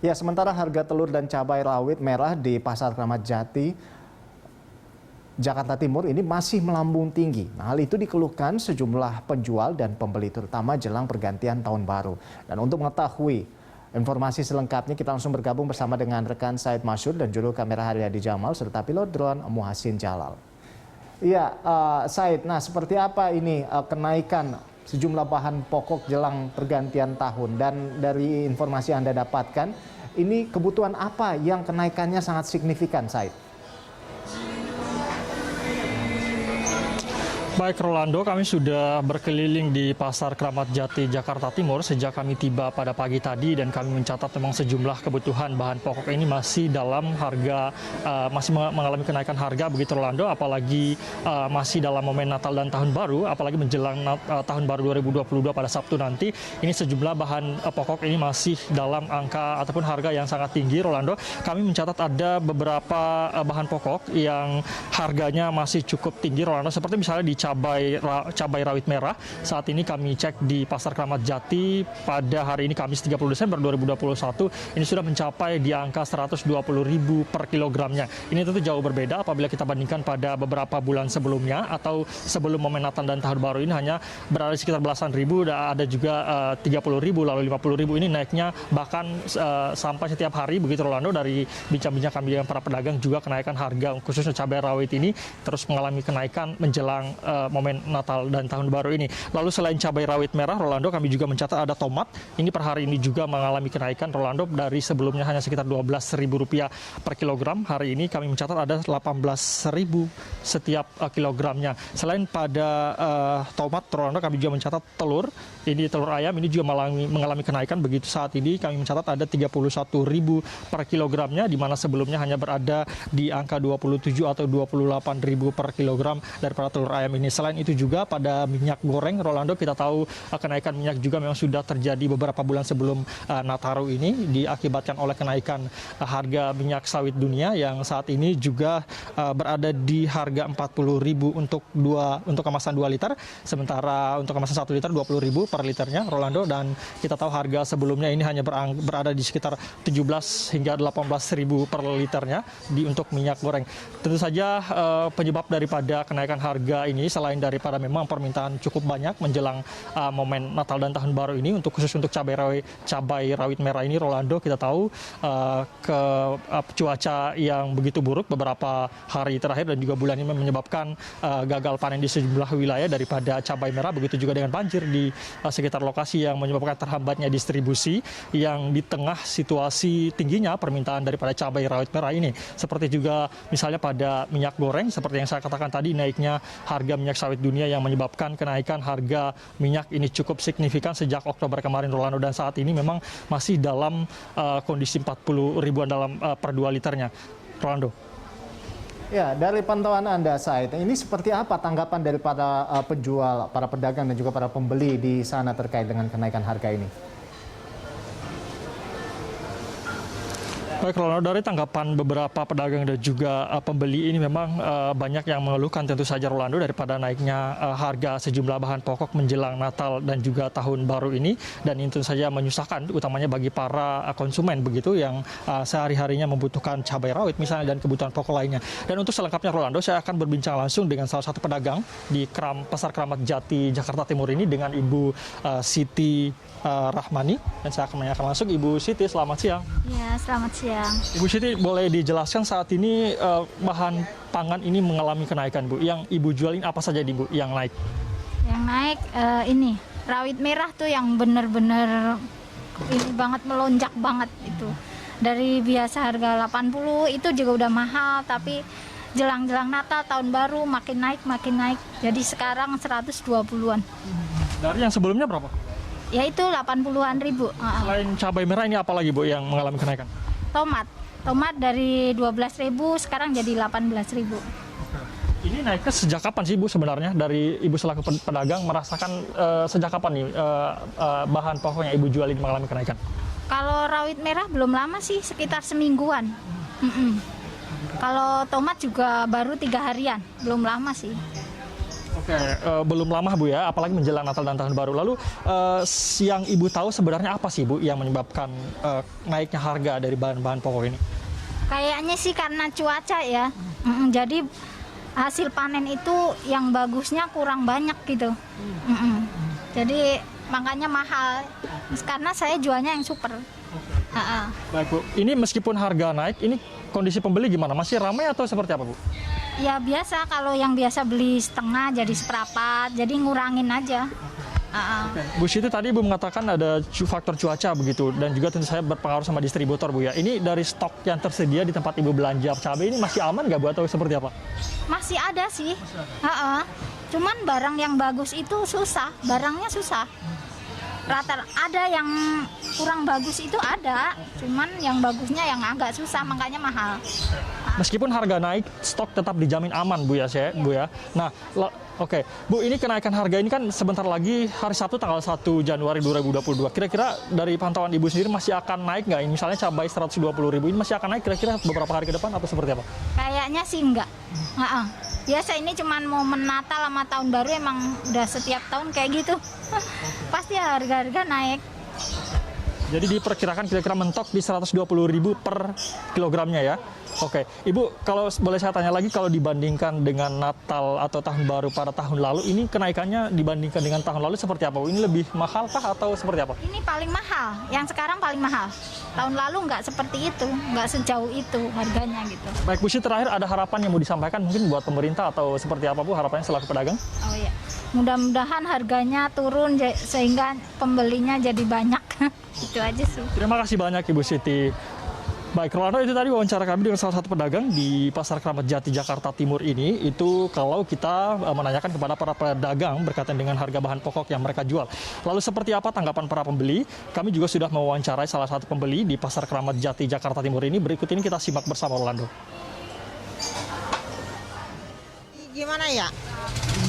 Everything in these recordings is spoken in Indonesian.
Ya, sementara harga telur dan cabai rawit merah di Pasar Kramat Jati, Jakarta Timur ini masih melambung tinggi. Nah, hal itu dikeluhkan sejumlah penjual dan pembeli terutama jelang pergantian tahun baru. Dan untuk mengetahui informasi selengkapnya kita langsung bergabung bersama dengan rekan Said Masyur dan juru kamera Haryadi Jamal serta pilot drone Muhasin Jalal. Iya, Said, nah seperti apa ini kenaikan sejumlah bahan pokok jelang pergantian tahun, dan dari informasi yang Anda dapatkan, ini kebutuhan apa yang kenaikannya sangat signifikan, Said? Baik Rolando, kami sudah berkeliling di Pasar Kramat Jati, Jakarta Timur sejak kami tiba pada pagi tadi, dan kami mencatat memang sejumlah kebutuhan bahan pokok ini masih dalam harga, masih mengalami kenaikan harga begitu Rolando, apalagi masih dalam momen Natal dan Tahun Baru, apalagi menjelang Tahun Baru 2022 pada Sabtu nanti. Ini sejumlah bahan pokok ini masih dalam angka ataupun harga yang sangat tinggi Rolando. Kami mencatat ada beberapa bahan pokok yang harganya masih cukup tinggi Rolando, seperti misalnya di cabai rawit merah. Saat ini kami cek di Pasar Kramat Jati pada hari ini Kamis 30 Desember 2021 ini sudah mencapai di angka 120.000 per kilogramnya. Ini tentu jauh berbeda apabila kita bandingkan pada beberapa bulan sebelumnya atau sebelum momen Natal dan Tahun Baru ini hanya berada di sekitar belasan ribu, ada juga 30.000 lalu 50.000, ini naiknya bahkan sampai setiap hari begitu Rolando. Dari bincang-bincang kami dengan para pedagang juga kenaikan harga khususnya cabai rawit ini terus mengalami kenaikan menjelang momen Natal dan Tahun Baru ini. Lalu selain cabai rawit merah Rolando, kami juga mencatat ada tomat. Ini per hari ini juga mengalami kenaikan Rolando, dari sebelumnya hanya sekitar Rp12.000 per kilogram. Hari ini kami mencatat ada Rp18.000 setiap kilogramnya. Selain pada tomat Rolando, kami juga mencatat telur. Ini telur ayam ini juga mengalami kenaikan. Begitu saat ini kami mencatat ada Rp31.000 per kilogramnya, di mana sebelumnya hanya berada di angka 27 atau Rp28.000 per kilogram daripada telur ayam ini. Selain itu juga pada minyak goreng Rolando, kita tahu kenaikan minyak juga memang sudah terjadi beberapa bulan sebelum Nataru ini, diakibatkan oleh kenaikan harga minyak sawit dunia yang saat ini juga berada di harga Rp40.000 untuk kemasan 2 liter, sementara untuk kemasan 1 liter Rp20.000 per liternya Rolando, dan kita tahu harga sebelumnya ini hanya berada di sekitar 17 hingga 18.000 per liternya untuk minyak goreng. Tentu saja penyebab daripada kenaikan harga ini selain daripada memang permintaan cukup banyak menjelang momen Natal dan Tahun Baru ini, khusus untuk cabai rawit merah ini Rolando, kita tahu cuaca yang begitu buruk beberapa hari terakhir dan juga bulan ini menyebabkan gagal panen di sejumlah wilayah daripada cabai merah, begitu juga dengan banjir di sekitar lokasi yang menyebabkan terhambatnya distribusi yang di tengah situasi tingginya permintaan daripada cabai rawit merah ini. Seperti juga misalnya pada minyak goreng, seperti yang saya katakan tadi, naiknya harga minyak sawit dunia yang menyebabkan kenaikan harga minyak ini cukup signifikan sejak Oktober kemarin Rolando, dan saat ini memang masih dalam kondisi 40 ribuan dalam per 2 liternya Rolando. Ya, dari pantauan Anda, Said, ini seperti apa tanggapan daripada penjual, para pedagang dan juga para pembeli di sana terkait dengan kenaikan harga ini? Baik Rolando, dari tanggapan beberapa pedagang dan juga pembeli ini memang banyak yang mengeluhkan tentu saja Rolando daripada naiknya harga sejumlah bahan pokok menjelang Natal dan juga Tahun Baru ini, dan ini tentu saja menyusahkan utamanya bagi para konsumen begitu yang sehari-harinya membutuhkan cabai rawit misalnya dan kebutuhan pokok lainnya. Dan untuk selengkapnya Rolando, saya akan berbincang langsung dengan salah satu pedagang di Pasar Kramat Jati, Jakarta Timur ini, dengan Ibu Siti Rahmani, dan saya akan menanyakan langsung. Ibu Siti, selamat siang. Ya, selamat siang. Ibu Siti, boleh dijelaskan saat ini bahan pangan ini mengalami kenaikan, Bu. Yang Ibu jual ini apa saja, Bu, yang naik? Yang naik ini rawit merah tuh yang benar-benar ini banget, melonjak banget itu. Dari biasa harga 80 itu juga udah mahal, tapi jelang-jelang Natal Tahun Baru makin naik. Jadi sekarang 120-an. Dari yang sebelumnya berapa? Ya itu 80-an ribu. Selain cabai merah ini apa lagi, Bu, yang mengalami kenaikan? Tomat dari 12.000 sekarang jadi 18.000. Ini naiknya sejak kapan sih, Bu, sebenarnya? Dari Ibu selaku pedagang merasakan sejak kapan nih bahan pokok yang Ibu jual ini mengalami kenaikan? Kalau rawit merah belum lama sih, sekitar semingguan. Kalau tomat juga baru 3 harian, belum lama sih. Oke, belum lama Bu ya, apalagi menjelang Natal dan Tahun Baru. Lalu yang Ibu tahu sebenarnya apa sih Bu yang menyebabkan naiknya harga dari bahan-bahan pokok ini? Kayaknya sih karena cuaca ya. Jadi hasil panen itu yang bagusnya kurang banyak gitu. Jadi makanya mahal. Karena saya jualnya yang super. Baik Bu, ini meskipun harga naik, ini kondisi pembeli gimana? Masih ramai atau seperti apa Bu? Ya biasa, kalau yang biasa beli setengah jadi seperempat, jadi ngurangin aja. Bu Siti tadi Ibu mengatakan ada faktor cuaca begitu dan juga tentu saya berpengaruh sama distributor Bu ya. Ini dari stok yang tersedia di tempat Ibu belanja cabai ini masih aman nggak Bu atau seperti apa? Masih ada sih. Cuman barang yang bagus itu susah, barangnya susah. Rata ada yang kurang bagus itu ada, cuman yang bagusnya yang agak susah makanya mahal. Meskipun harga naik, stok tetap dijamin aman Bu ya, Bu ya. Nah, oke, Bu, ini kenaikan harga ini kan sebentar lagi hari Sabtu tanggal 1 Januari 2022. Kira-kira dari pantauan Ibu sendiri masih akan naik nggak? Misalnya cabai 120.000 ini masih akan naik kira-kira beberapa hari ke depan atau seperti apa? Kayaknya sih enggak. Biasa ini cuman momen Natal sama Tahun Baru, emang udah setiap tahun kayak gitu. Pasti harga-harga naik. Jadi diperkirakan kira-kira mentok di 120.000 per kilogramnya ya. Oke, Ibu, kalau boleh saya tanya lagi, kalau dibandingkan dengan Natal atau Tahun Baru pada tahun lalu, ini kenaikannya dibandingkan dengan tahun lalu seperti apa? Ini lebih mahal kah atau seperti apa? Ini paling mahal, yang sekarang paling mahal. Tahun lalu nggak seperti itu, nggak sejauh itu harganya gitu. Baik Bu Siti, terakhir ada harapan yang mau disampaikan mungkin buat pemerintah atau seperti apa Bu harapannya selaku pedagang? Oh iya, mudah-mudahan harganya turun sehingga pembelinya jadi banyak. Itu aja sih. Terima kasih banyak Ibu Siti. Baik, Rolando, itu tadi wawancara kami dengan salah satu pedagang di Pasar Kramat Jati, Jakarta Timur ini. Itu kalau kita menanyakan kepada para pedagang berkaitan dengan harga bahan pokok yang mereka jual. Lalu seperti apa tanggapan para pembeli? Kami juga sudah mewawancarai salah satu pembeli di Pasar Kramat Jati, Jakarta Timur ini. Berikut ini kita simak bersama Rolando. Gimana ya?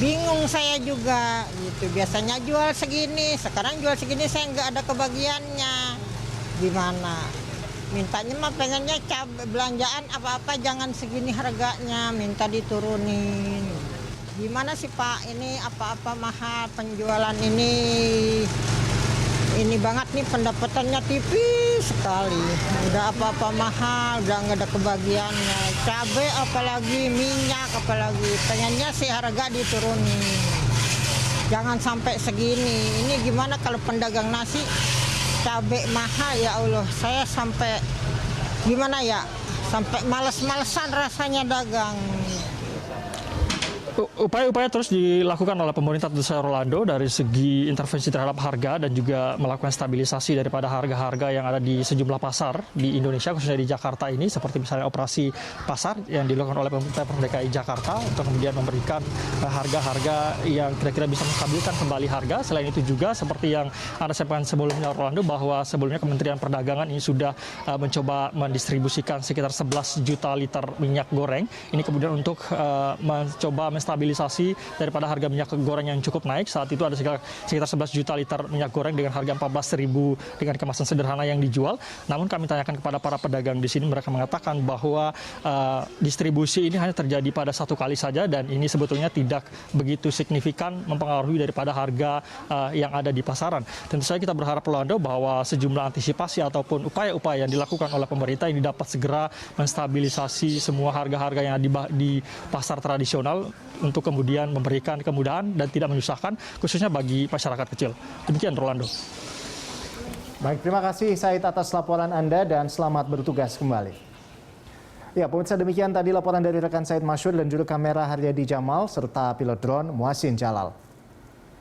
Bingung saya juga gitu. Biasanya jual segini, sekarang jual segini saya nggak ada kebagiannya. Gimana? Mintanya mah pengennya cabai belanjaan apa-apa jangan segini harganya, minta diturunin. Gimana sih Pak, ini apa-apa mahal, penjualan ini banget nih, pendapatannya tipis sekali. Udah apa-apa mahal, udah nggak ada kebagiannya. Cabai apalagi, minyak apalagi, pengennya sih harga diturunin. Jangan sampai segini. Ini gimana kalau pedagang nasi cabai mahal, ya Allah, saya sampai gimana ya, sampai males-malesan rasanya dagang. Upaya-upaya terus dilakukan oleh pemerintah tentu saja Rolando dari segi intervensi terhadap harga dan juga melakukan stabilisasi daripada harga-harga yang ada di sejumlah pasar di Indonesia, khususnya di Jakarta ini, seperti misalnya operasi pasar yang dilakukan oleh Pemprov DKI Jakarta untuk kemudian memberikan harga-harga yang kira-kira bisa menstabilkan kembali harga. Selain itu juga seperti yang Anda sampaikan sebelumnya Rolando, bahwa sebelumnya Kementerian Perdagangan ini sudah mencoba mendistribusikan sekitar 11 juta liter minyak goreng. Ini kemudian untuk mencoba stabilisasi daripada harga minyak goreng yang cukup naik. Saat itu ada sekitar 11 juta liter minyak goreng dengan harga 14.000 dengan kemasan sederhana yang dijual. Namun kami tanyakan kepada para pedagang di sini, mereka mengatakan bahwa distribusi ini hanya terjadi pada satu kali saja dan ini sebetulnya tidak begitu signifikan mempengaruhi daripada harga yang ada di pasaran. Tentu saja kita berharap Rolando bahwa sejumlah antisipasi ataupun upaya-upaya yang dilakukan oleh pemerintah ini dapat segera menstabilisasi semua harga-harga yang ada di pasar tradisional untuk kemudian memberikan kemudahan dan tidak menyusahkan khususnya bagi masyarakat kecil. Demikian Rolando. Baik, terima kasih Said atas laporan Anda dan selamat bertugas kembali. Ya, pemirsa, demikian tadi laporan dari rekan Said Masyur dan juru kamera Haryadi Jamal serta pilot drone Muhsin Jalal.